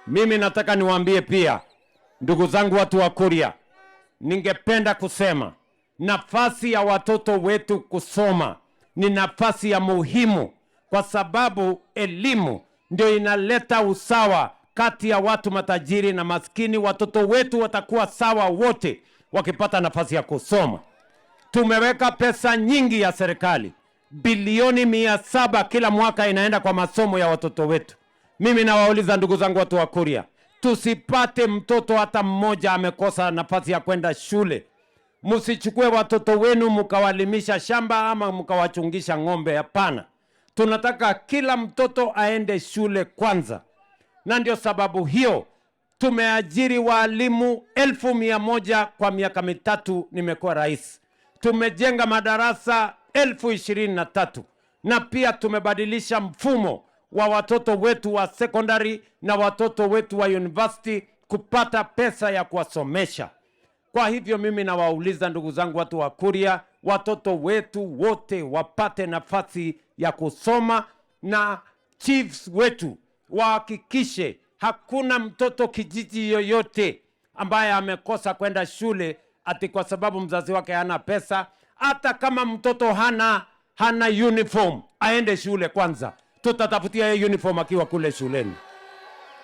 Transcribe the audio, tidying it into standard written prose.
Mimi nataka niwaambie pia, ndugu zangu watu wa Kuria, ningependa kusema nafasi ya watoto wetu kusoma ni nafasi ya muhimu, kwa sababu elimu ndio inaleta usawa kati ya watu matajiri na maskini. Watoto wetu watakuwa sawa wote wakipata nafasi ya kusoma. Tumeweka pesa nyingi ya serikali, bilioni 700 kila mwaka inaenda kwa masomo ya watoto wetu. Mimi nawauliza ndugu zangu watu wa Kuria, tusipate mtoto hata mmoja amekosa nafasi ya kwenda shule. Msichukue watoto wenu mkawalimisha shamba ama mkawachungisha ng'ombe, hapana. Tunataka kila mtoto aende shule kwanza. Na ndio sababu hiyo tumeajiri walimu 1,100 kwa miaka mitatu nimekuwa rais. Tumejenga madarasa 23,000 na pia tumebadilisha mfumo wa watoto wetu wa secondary na watoto wetu wa university kupata pesa ya kuwasomesha. Kwa hivyo mimi nawauliza ndugu zangu watu wa Kuria, watoto wetu wote wapate nafasi ya kusoma, na chiefs wetu wahakikishe hakuna mtoto kijiji yoyote ambaye amekosa kwenda shule ati kwa sababu mzazi wake hana pesa. Hata kama mtoto hana uniform, aende shule kwanza. Tutatafutia uniform akiwa kule shuleni.